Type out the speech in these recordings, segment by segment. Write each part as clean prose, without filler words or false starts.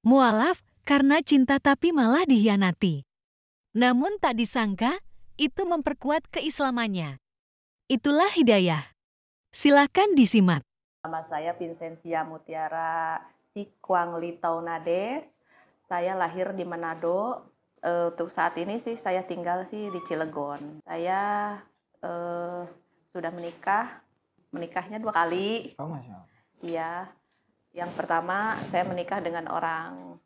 Mualaf karena cinta tapi malah dikhianati. Namun tak disangka, itu memperkuat keislamannya. Itulah hidayah. Silakan disimak. Nama saya Vincentia Mutiara Sikwang Litaunades. Saya lahir di Manado. Untuk saat ini sih saya tinggal sih di Cilegon. Saya sudah menikahnya 2 kali. Oh, Masya Allah. Iya. Yang pertama saya menikah dengan orang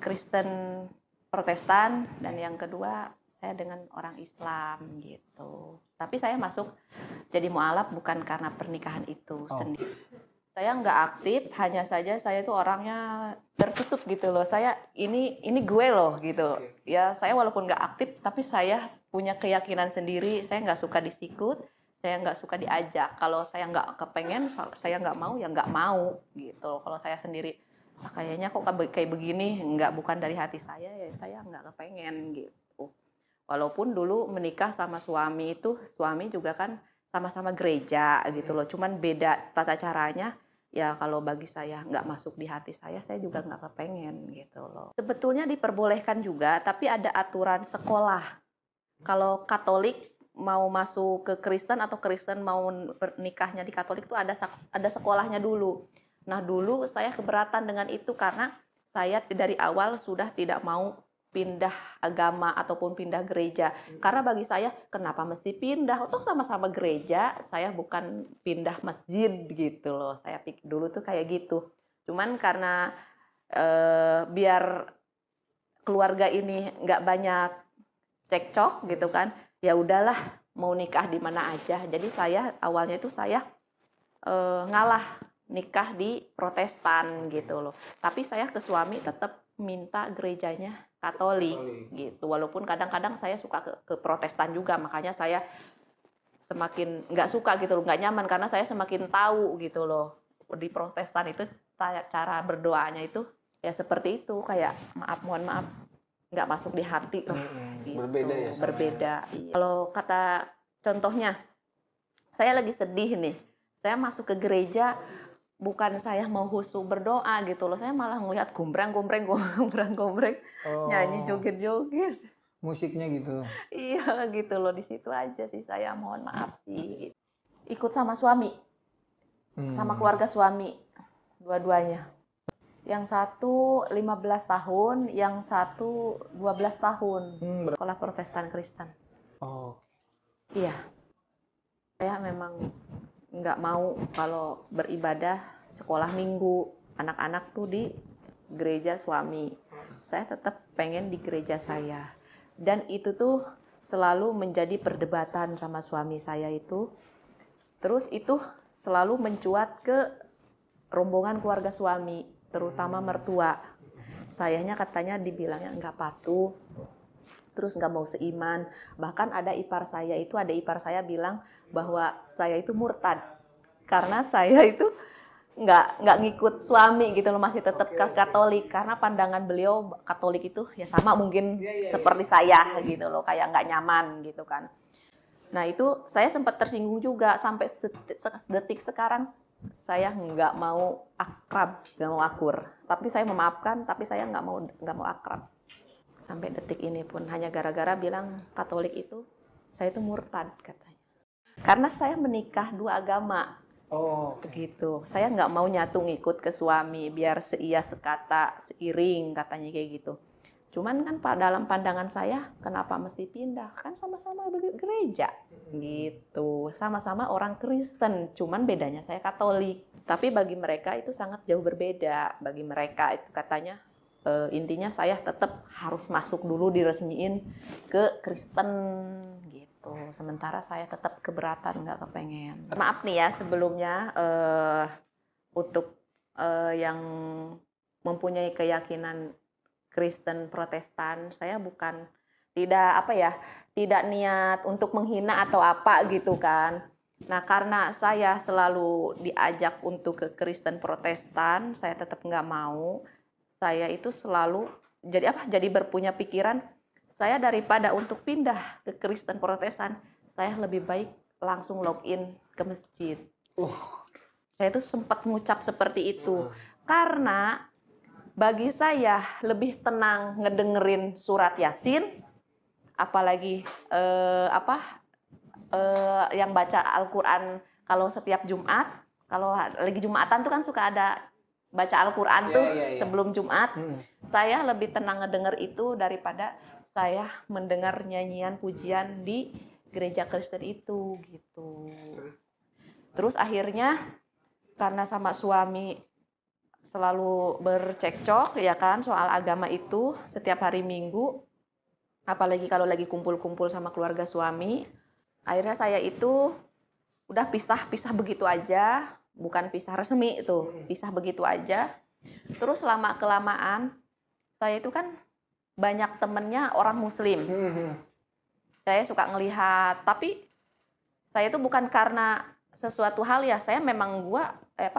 Kristen Protestan dan yang kedua saya dengan orang Islam gitu. Tapi saya masuk jadi mualaf bukan karena pernikahan itu sendiri. Saya nggak aktif, hanya saja saya itu orangnya tertutup gitu loh. Saya ini gue loh gitu. Ya saya walaupun nggak aktif, tapi saya punya keyakinan sendiri. Saya nggak suka disikut, saya nggak suka diajak. Kalau saya nggak kepengen, saya nggak mau ya nggak mau gitu. Kalau saya sendiri kayaknya kok kayak begini, bukan dari hati saya, ya saya nggak kepengen gitu. Walaupun dulu menikah sama suami juga kan sama-sama gereja gitu loh, cuman beda tata caranya. Ya kalau bagi saya nggak masuk di hati saya juga nggak kepengen gitu loh. Sebetulnya diperbolehkan juga, tapi ada aturan sekolah. Kalau Katolik mau masuk ke Kristen atau Kristen mau nikahnya di Katolik itu ada sekolahnya dulu. Nah dulu saya keberatan dengan itu karena saya dari awal sudah tidak mau pindah agama ataupun pindah gereja. Karena bagi saya kenapa mesti pindah? Untuk sama-sama gereja, saya bukan pindah masjid gitu loh. Saya pikir dulu tuh kayak gitu. Cuman karena biar keluarga ini nggak banyak cekcok gitu kan, ya udahlah mau nikah di mana aja. Jadi saya awalnya itu saya ngalah nikah di Protestan gitu loh. Tapi saya ke suami tetap minta gerejanya Katolik gitu. Walaupun kadang-kadang saya suka ke Protestan juga, makanya saya semakin nggak suka gitu loh, nggak nyaman karena saya semakin tahu gitu loh di Protestan itu cara berdoanya itu ya seperti itu, kayak mohon maaf nggak masuk di hati loh. Gitu. Berbeda ya. Berbeda. Iya. Kalau kata contohnya, saya lagi sedih nih, saya masuk ke gereja. Bukan saya mau khusyuk berdoa gitu loh, saya malah ngelihat gombrang-gombreng, nyanyi joget-joget. Musiknya gitu. Iya gitu loh, di situ aja sih saya mohon maaf sih. Ikut sama suami, sama keluarga suami, dua-duanya. Yang satu 15 tahun, yang satu 12 tahun. Sekolah Protestan Kristen. Oh. Iya. Saya memang nggak mau kalau beribadah sekolah minggu anak-anak tuh di gereja suami. Saya tetap pengen di gereja saya. Dan itu tuh selalu menjadi perdebatan sama suami saya itu. Terus itu selalu mencuat ke rombongan keluarga suami, terutama mertua. Sayanya katanya dibilangnya nggak patuh, terus nggak mau seiman. Bahkan ada ipar saya bilang bahwa saya itu murtad karena saya itu nggak ngikut suami gitu loh, masih tetap ke Katolik karena pandangan beliau Katolik itu ya sama mungkin seperti saya gitu loh, kayak nggak nyaman gitu kan. Nah itu saya sempat tersinggung juga sampai detik sekarang saya nggak mau akrab, nggak mau akur. Tapi saya memaafkan, tapi saya nggak mau akrab. Sampai detik ini pun hanya gara-gara bilang Katolik itu saya itu murtad katanya. Karena saya menikah 2 agama. Oh, begitu. Saya nggak mau nyatu ngikut ke suami biar seia sekata, seiring katanya kayak gitu. Cuman kan dalam pandangan saya kenapa mesti pindah? Kan sama-sama gereja gitu. Sama-sama orang Kristen, cuman bedanya saya Katolik. Tapi bagi mereka itu sangat jauh berbeda. Bagi mereka itu katanya intinya saya tetap harus masuk dulu diresmiin ke Kristen gitu. Sementara saya tetap keberatan, nggak kepengen. Maaf nih ya sebelumnya untuk yang mempunyai keyakinan Kristen Protestan, saya bukan tidak niat untuk menghina atau apa gitu kan. Nah karena saya selalu diajak untuk ke Kristen Protestan, saya tetap nggak mau. Saya itu selalu jadi berpunya pikiran, saya daripada untuk pindah ke Kristen Protestan, saya lebih baik langsung login ke masjid. Saya itu sempat ngucap seperti itu karena bagi saya lebih tenang ngedengerin surat Yasin, apalagi yang baca Al-Quran kalau setiap Jumat. Kalau lagi Jumatan tuh kan suka ada baca Al-Quran tuh sebelum Jumat. Saya lebih tenang ngedenger itu daripada saya mendengar nyanyian pujian di gereja Kristen itu gitu. Terus akhirnya karena sama suami selalu bercekcok ya kan soal agama itu setiap hari Minggu, apalagi kalau lagi kumpul-kumpul sama keluarga suami, akhirnya saya itu udah pisah begitu aja, bukan pisah resmi itu, pisah begitu aja. Terus lama-kelamaan saya itu kan banyak temennya orang Muslim. Saya suka ngelihat, tapi saya itu bukan karena sesuatu hal ya, saya memang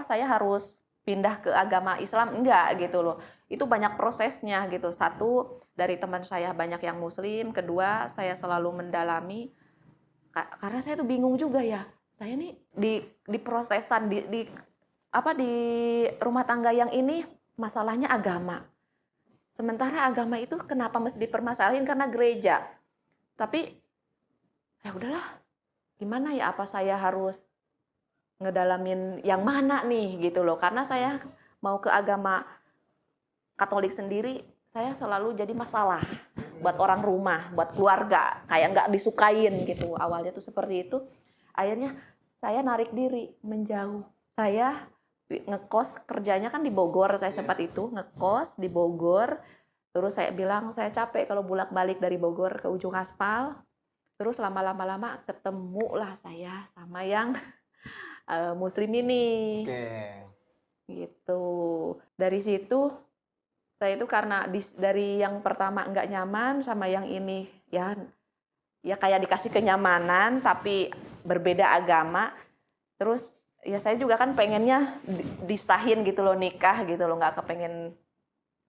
saya harus pindah ke agama Islam, enggak gitu loh. Itu banyak prosesnya gitu. Satu, dari teman saya banyak yang Muslim. Kedua, saya selalu mendalami, karena saya tuh bingung juga ya. Saya nih di Protestan, di rumah tangga yang ini masalahnya agama. Sementara agama itu kenapa mesti dipermasalahin karena gereja. Tapi ya udahlah, gimana ya, apa saya harus ngedalamin yang mana nih gitu loh. Karena saya mau ke agama Katolik sendiri, saya selalu jadi masalah buat orang rumah, buat keluarga, kayak nggak disukain gitu. Awalnya tuh seperti itu. Akhirnya saya narik diri, menjauh. Saya ngekos, kerjanya kan di Bogor, saya sempat itu ngekos di Bogor. Terus saya bilang saya capek kalau bolak-balik dari Bogor ke ujung aspal. Terus lama-lama ketemulah saya sama yang Muslim ini. Gitu. Dari situ saya itu karena dari yang pertama nggak nyaman sama yang ini ya kayak dikasih kenyamanan tapi berbeda agama. Terus ya saya juga kan pengennya disahin gitu loh, nikah gitu loh, nggak kepengen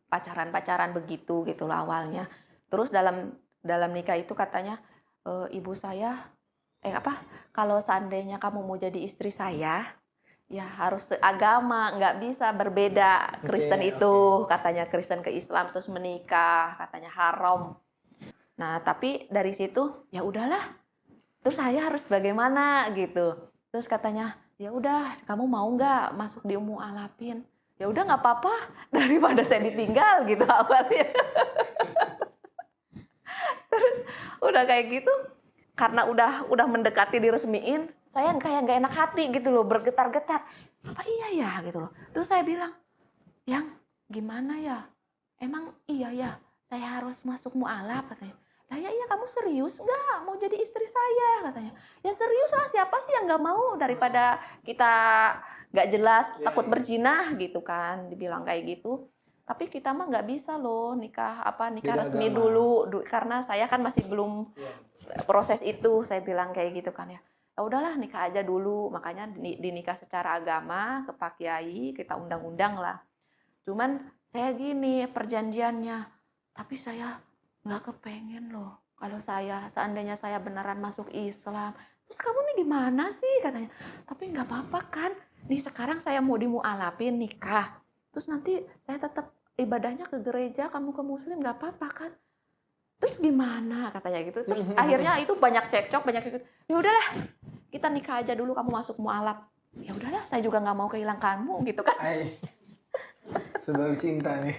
pacaran begitu gitu loh awalnya. Terus dalam nikah itu katanya ibu saya kalau seandainya kamu mau jadi istri saya ya harus seagama, nggak bisa berbeda. Kristen itu katanya, Kristen ke Islam terus menikah, katanya haram. Nah, tapi dari situ ya udahlah. Terus saya harus bagaimana gitu. Terus katanya, ya udah, kamu mau nggak masuk di Ummu Alapin? Ya udah nggak apa-apa, daripada saya ditinggal gitu awalnya. Terus udah kayak gitu, karena udah mendekati diresmiin, saya kayak nggak enak hati gitu loh, bergetar-getar. Apa iya ya gitu loh. Terus saya bilang, yang gimana ya? Emang iya ya, saya harus masuk mu'alaf katanya. Nah ya iya, kamu serius nggak mau jadi istri saya katanya. Ya serius lah, siapa sih yang nggak mau, daripada kita nggak jelas takut berzina gitu kan, dibilang kayak gitu. Tapi kita mah nggak bisa loh nikah resmi dulu, karena saya kan masih belum proses itu, saya bilang kayak gitu kan ya. Ya udahlah, nikah aja dulu. Makanya dinikah secara agama ke Pak Kiai, kita undang-undang lah. Cuman saya gini perjanjiannya, tapi saya nggak kepengen loh kalau seandainya saya beneran masuk Islam. Terus kamu nih gimana sih katanya. Tapi nggak apa-apa kan, nih sekarang saya mau dimu'alafin nikah, terus nanti saya tetap ibadahnya ke gereja, kamu ke Muslim, nggak apa-apa kan. Terus gimana katanya gitu. Terus akhirnya itu banyak cekcok, ya udahlah kita nikah aja dulu, kamu masuk mu'alaf. Ya udahlah, saya juga nggak mau kehilangan kamu gitu kan. Sebab cinta nih.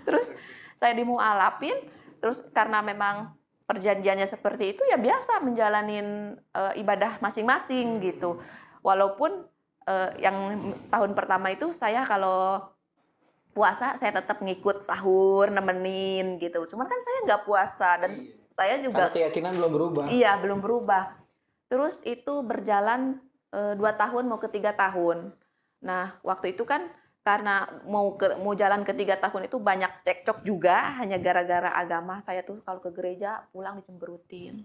Terus saya dimu'alafin. Terus karena memang perjanjiannya seperti itu, ya biasa menjalanin ibadah masing-masing gitu. Walaupun yang tahun pertama itu saya kalau puasa saya tetap ngikut sahur, nemenin gitu. Cuman kan saya nggak puasa dan saya juga karena keyakinan belum berubah. Iya, belum berubah. Terus itu berjalan 2 tahun mau ke 3 tahun. Nah, waktu itu kan karena mau jalan ke 3 tahun itu banyak cekcok juga, hanya gara-gara agama. Saya tuh kalau ke gereja pulang dicemberutin.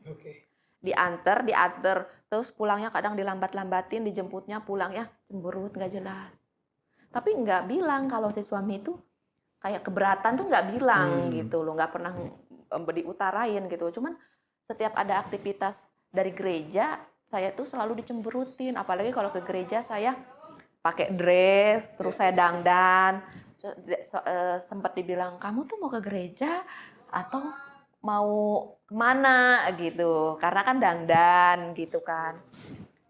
Diantar, terus pulangnya kadang dilambat-lambatin, dijemputnya pulangnya cemberut, nggak jelas. Tapi nggak bilang kalau si suami itu kayak keberatan tuh, nggak bilang gitu loh, nggak pernah diutarain gitu. Cuman setiap ada aktivitas dari gereja, saya tuh selalu dicemberutin. Apalagi kalau ke gereja saya pakai dress, terus saya dandan, Sempat dibilang, kamu tuh mau ke gereja atau mau kemana gitu, karena kan dangdan gitu kan.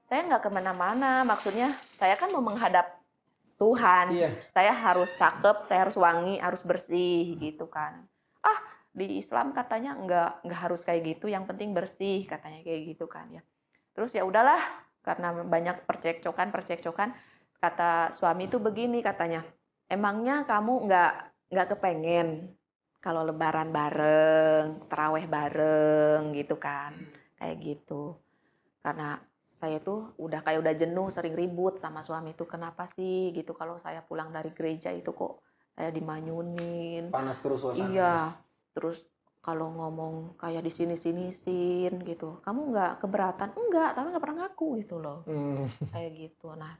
Saya nggak kemana-mana, maksudnya saya kan mau menghadap Tuhan. Iya. Saya harus cakep, saya harus wangi, harus bersih gitu kan. Di Islam katanya nggak harus kayak gitu, yang penting bersih katanya kayak gitu kan ya. Terus ya udahlah, karena banyak percekcokan, kata suami itu begini katanya, emangnya kamu nggak kepengen kalau lebaran bareng, taraweh bareng gitu kan, kayak gitu. Karena saya tuh udah jenuh sering ribut sama suami itu, kenapa sih gitu kalau saya pulang dari gereja itu kok saya dimanyunin. Panas terus suasana. Iya, terus kalau ngomong kayak di sini-sinisin gitu, kamu nggak keberatan? Enggak, tapi nggak pernah ngaku gitu loh. Kayak gitu. Nah,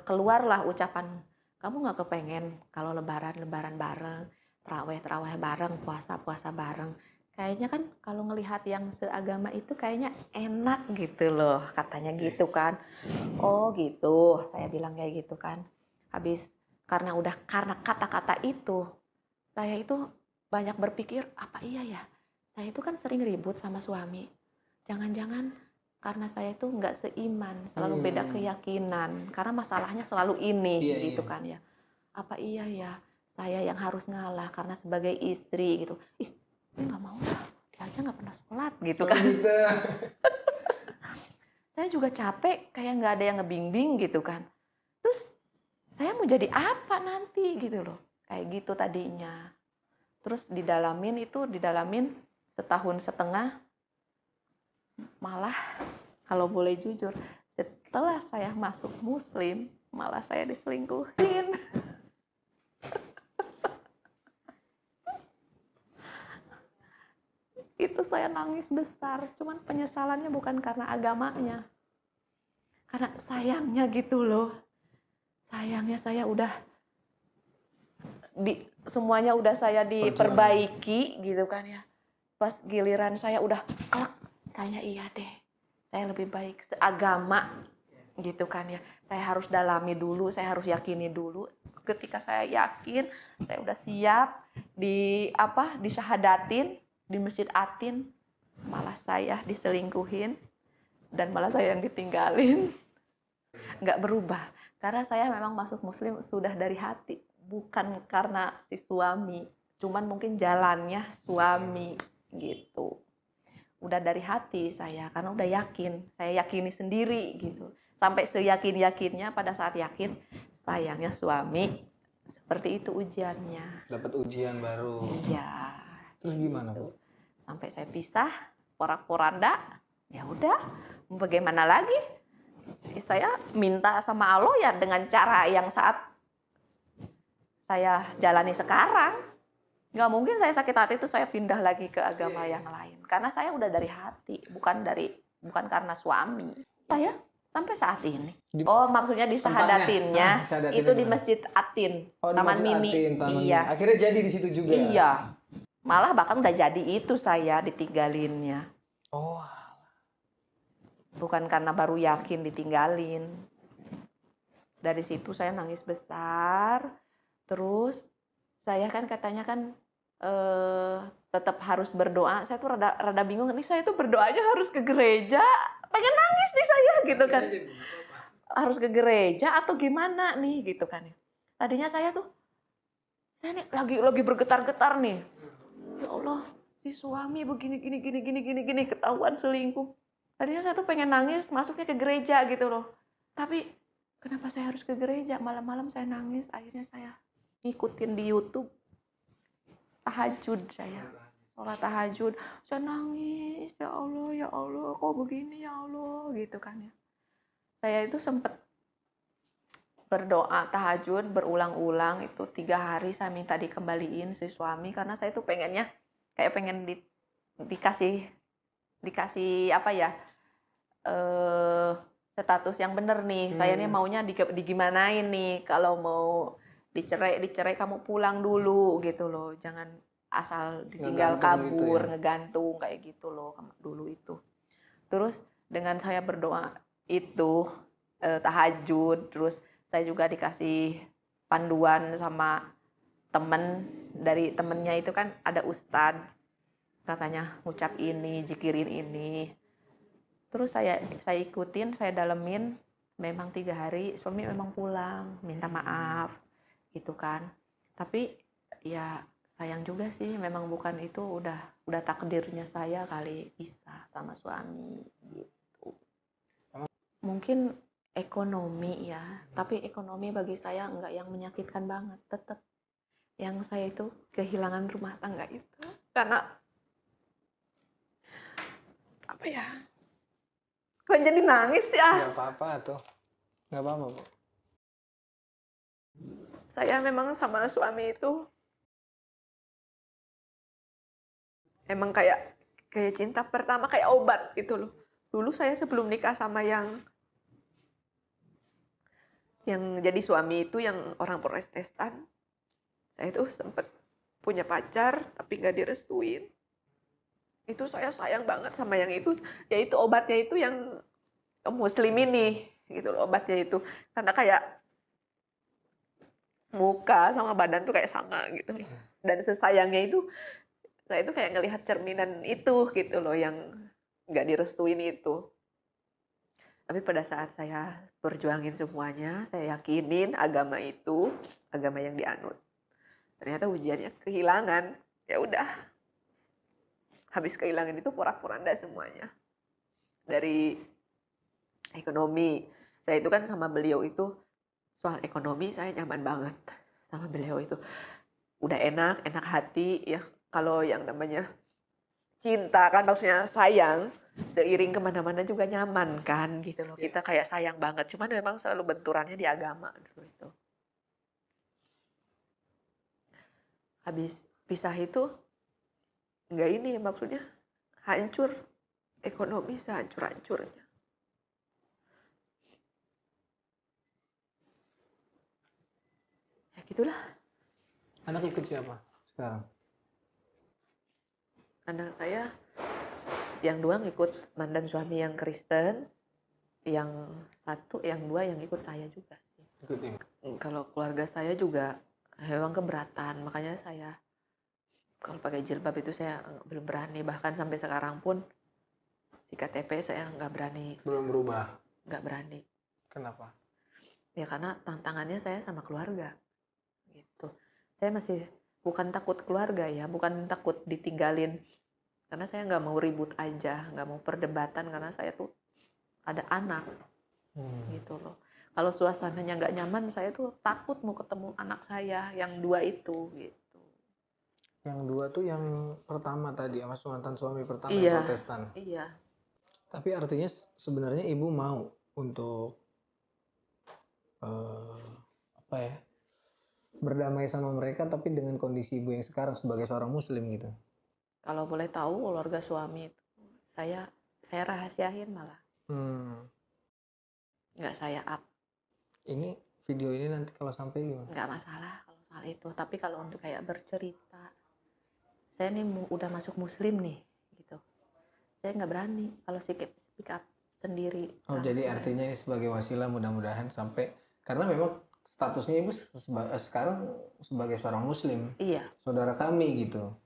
keluarlah ucapan, kamu nggak kepengen kalau lebaran bareng, terawih bareng, puasa bareng. Kayaknya kan kalau ngelihat yang seagama itu kayaknya enak gitu loh, katanya gitu kan. Oh gitu, saya bilang kayak gitu kan. Habis karena kata-kata itu, saya itu banyak berpikir, apa iya ya, saya itu kan sering ribut sama suami. Jangan-jangan karena saya itu nggak seiman, selalu beda keyakinan. Karena masalahnya selalu ini, gitu kan ya. Apa iya ya, saya yang harus ngalah karena sebagai istri gitu. Ih, nggak mau lah, dia aja nggak pernah sholat gitu kan. Saya juga capek, kayak nggak ada yang ngebimbing gitu kan. Terus saya mau jadi apa nanti gitu loh, kayak gitu tadinya. Terus didalamin setahun setengah, malah kalau boleh jujur, setelah saya masuk Muslim, malah saya diselingkuhin. Itu saya nangis besar, cuman penyesalannya bukan karena agamanya. Karena sayangnya gitu loh. Sayangnya saya udah semuanya udah saya diperbaiki gitu kan ya. Pas giliran saya udah kelak, kayaknya iya deh. Saya lebih baik seagama gitu kan ya. Saya harus dalami dulu, saya harus yakini dulu. Ketika saya yakin, saya udah siap disyahadatin di Masjid Atin, malah saya diselingkuhin dan malah saya yang ditinggalin. Nggak berubah, karena saya memang masuk Muslim sudah dari hati, bukan karena si suami, cuman mungkin jalannya suami gitu. Udah dari hati saya, karena udah yakin, saya yakini sendiri gitu. Sampai seyakin-yakinnya pada saat yakin, sayangnya suami, seperti itu ujiannya. Dapat ujian baru. Iya. Terus gimana, Bu? Sampai saya pisah, porak-poranda, ya udah, bagaimana lagi? Saya minta sama Allah ya dengan cara yang saat saya jalani sekarang. Nggak mungkin saya sakit hati itu saya pindah lagi ke agama yang lain. Karena saya udah dari hati, bukan karena suami. Saya sampai saat ini. Oh, maksudnya disahadatinnya itu di Masjid Atin, Taman Mini. Iya. Akhirnya jadi di situ juga. Iya. Malah bahkan udah jadi itu saya ditinggalinnya. Oh. Bukan karena baru yakin ditinggalin. Dari situ saya nangis besar. Terus saya kan katanya kan tetap harus berdoa. Saya tuh rada bingung, nih saya tuh berdoanya harus ke gereja. Pengen nangis nih saya gitu kan. Harus ke gereja atau gimana nih gitu kan. Tadinya saya nih lagi bergetar-getar nih. Ya Allah, si suami begini gini ketahuan selingkuh. Tadinya saya tuh pengen nangis masuknya ke gereja gitu loh. Tapi kenapa saya harus ke gereja? Malam-malam saya nangis, akhirnya saya ngikutin di YouTube tahajud saya. Sholat tahajud, saya nangis, ya Allah, kok begini ya Allah, gitu kan ya. Saya itu sempat berdoa tahajud berulang-ulang itu 3 hari saya minta dikembaliin si suami karena saya tuh pengennya kayak pengen dikasih apa ya, status yang bener nih. Saya nih maunya digimanain nih, kalau mau dicerai kamu pulang dulu gitu loh, jangan asal ditinggal kabur gitu ya? Ngegantung kayak gitu loh dulu itu. Terus dengan saya berdoa itu tahajud, terus saya juga dikasih panduan sama dari temennya itu kan ada ustadz, katanya ngucap ini, jikirin ini. Terus saya ikutin, saya dalemin. Memang 3 hari suami memang pulang, minta maaf gitu kan. Tapi ya sayang juga sih, memang bukan itu, udah takdirnya saya kali pisah sama suami gitu. Mungkin ekonomi ya, tapi ekonomi bagi saya enggak yang menyakitkan banget. Tetap yang saya itu kehilangan rumah tangga itu karena apa ya? Kok jadi nangis ya? Nggak apa-apa tuh. Nggak apa-apa, Bu. Saya memang sama suami itu emang kayak cinta pertama, kayak obat gitu loh. Dulu saya sebelum nikah sama yang jadi suami itu yang orang Protestan, saya tuh sempet punya pacar tapi nggak direstuin. Itu saya sayang banget sama yang itu, yaitu obatnya itu yang Muslim ini gitu loh, obatnya itu. Karena kayak muka sama badan tuh kayak sama gitu loh. Dan sesayangnya itu, saya itu kayak ngelihat cerminan itu gitu loh, yang nggak direstuin itu. Tapi pada saat saya perjuangin semuanya, saya yakinin agama itu, agama yang dianut. Ternyata ujiannya kehilangan. Ya udah. Habis kehilangan itu porak-poranda semuanya. Dari ekonomi. Saya itu kan sama beliau itu, soal ekonomi saya nyaman banget sama beliau itu. Udah enak hati ya. Kalau yang namanya cinta kan maksudnya sayang, seiring kemana-mana juga nyaman kan gitu loh. Kita kayak sayang banget. Cuman memang selalu benturannya di agama dulu itu. Habis pisah itu, enggak ini maksudnya hancur ekonomi sehancur-hancurnya. Ya gitulah. Anak ikut siapa sekarang? Anak saya yang 2 ngikut mantan suami yang Kristen, yang 1, yang 2 yang ikut saya juga sih. Ikut ini. Kalau keluarga saya juga memang keberatan, makanya saya kalau pakai jilbab itu saya belum berani, bahkan sampai sekarang pun si KTP saya nggak berani. Belum berubah. Nggak berani. Kenapa? Ya karena tantangannya saya sama keluarga gitu. Saya masih bukan takut keluarga ya, bukan takut ditinggalin, karena saya nggak mau ribut aja, nggak mau perdebatan, karena saya tuh ada anak gitu loh. Kalau suasananya nggak nyaman, saya tuh takut mau ketemu anak saya yang 2 itu gitu. Yang 2 tuh yang pertama tadi, sama mantan suami pertama Iya, yang Protestan. iya. Tapi artinya sebenarnya ibu mau untuk apa ya, berdamai sama mereka, tapi dengan kondisi ibu yang sekarang sebagai seorang muslim gitu. Kalau boleh tahu keluarga suami itu saya rahasiain malah. Nggak saya up. Ini video ini nanti kalau sampai gimana? Nggak masalah kalau soal itu. Tapi kalau untuk kayak bercerita, saya nih udah masuk muslim nih gitu. Saya nggak berani kalau speak up sendiri. Oh, jadi artinya ini sebagai wasilah mudah-mudahan sampai, karena memang statusnya ibu sekarang sebagai seorang muslim. Iya. Saudara kami gitu.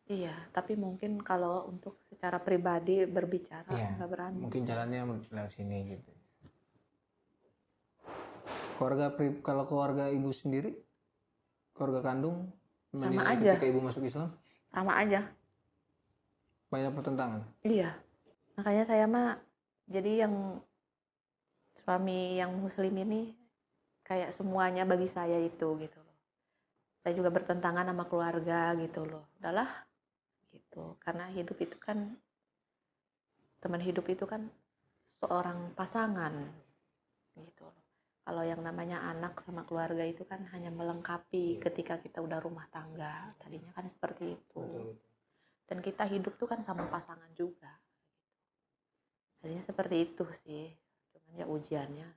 Iya, tapi mungkin kalau untuk secara pribadi berbicara Iya, nggak berani. mungkin jalannya lewat sini gitu. Kalau keluarga ibu sendiri, keluarga kandung Sama menilai aja. ketika ibu masuk Islam Sama aja. banyak pertentangan. Iya. Makanya saya mah jadi yang suami yang muslim ini kayak semuanya bagi saya itu gitu loh. Saya juga bertentangan sama keluarga gitu loh. Udahlah gitu. Karena hidup itu kan, teman hidup itu kan seorang pasangan gitu loh. Kalau yang namanya anak sama keluarga itu kan hanya melengkapi ketika kita udah rumah tangga. Tadinya kan seperti itu. Betul. Dan kita hidup tuh kan sama pasangan juga. Tadinya seperti itu sih. Cuman ya ujiannya.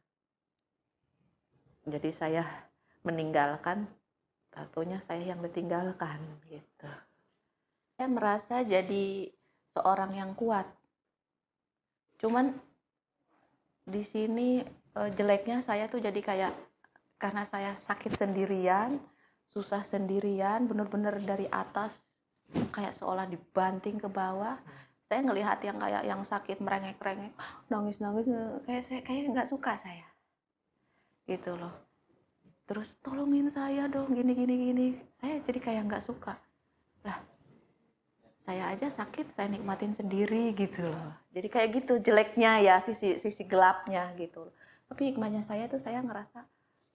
Jadi saya meninggalkan, tentunya saya yang ditinggalkan gitu. Saya merasa jadi seorang yang kuat. Cuman di sini jeleknya saya tuh jadi kayak, karena saya sakit sendirian, susah sendirian, bener-bener dari atas kayak seolah dibanting ke bawah. Saya ngelihat yang kayak yang sakit merengek-rengek, nangis-nangis, kayak nggak suka saya, gitu loh. Terus tolongin saya dong, gini. Saya jadi kayak nggak suka. Lah, saya aja sakit, saya nikmatin sendiri gitu loh. Jadi kayak gitu jeleknya ya, sisi gelapnya gitu loh. Tapi hikmahnya saya tuh saya ngerasa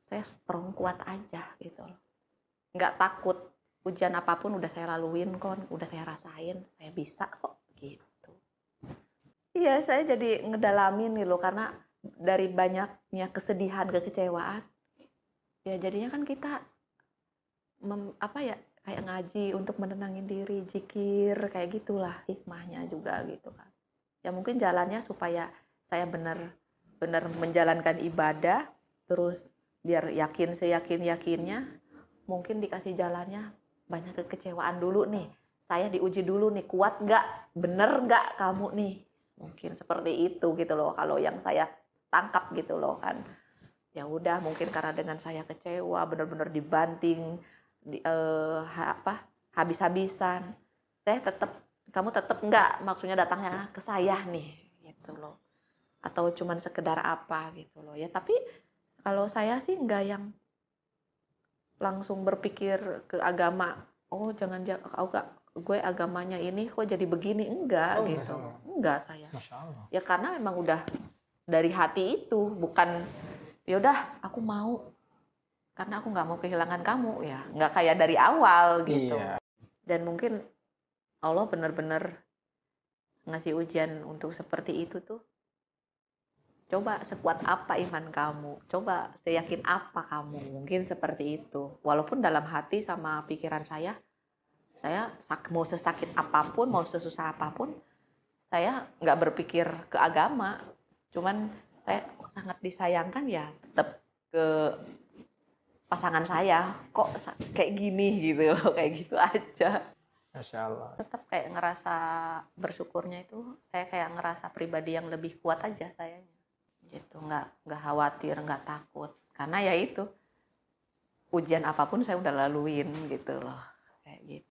saya strong, kuat aja gitu loh. Nggak takut, ujian apapun udah saya laluin kok, udah saya rasain, saya bisa kok gitu. Iya, saya jadi ngedalamin nih loh, karena dari banyaknya kesedihan, kekecewaan, ya jadinya kan kita kayak ngaji untuk menenangin diri, zikir, kayak gitulah hikmahnya juga gitu kan. Ya mungkin jalannya supaya saya benar-benar menjalankan ibadah, terus biar yakin seyakin-yakinnya, mungkin dikasih jalannya banyak kekecewaan dulu nih. Saya diuji dulu nih, kuat nggak, bener nggak kamu nih. Mungkin seperti itu gitu loh, kalau yang saya tangkap gitu loh kan. Ya udah, mungkin karena dengan saya kecewa, benar-benar dibanting, habis-habisan, kamu tetap enggak, maksudnya datangnya ke saya nih gitu loh, atau cuman sekedar apa gitu loh ya. Tapi kalau saya sih enggak yang langsung berpikir ke agama, oh jangan gue agamanya ini kok jadi begini, enggak gitu. Enggak saya. Masya Allah. Ya karena memang udah dari hati itu, bukan ya udah aku mau karena aku nggak mau kehilangan kamu, ya nggak kayak dari awal gitu. Iya. Dan mungkin Allah benar-benar ngasih ujian untuk seperti itu tuh. Coba sekuat apa iman kamu, coba seyakin apa kamu, mungkin seperti itu. Walaupun dalam hati sama pikiran saya mau sesakit apapun, mau sesusah apapun, saya nggak berpikir ke agama. Cuman saya sangat disayangkan ya tetap ke pasangan saya, kok kayak gini gitu loh, kayak gitu aja. Masya Allah. Tetap kayak ngerasa bersyukurnya itu, saya kayak ngerasa pribadi yang lebih kuat aja sayanya. Gitu, nggak khawatir, nggak takut. Karena ya itu, ujian apapun saya udah laluin gitu loh, kayak gitu.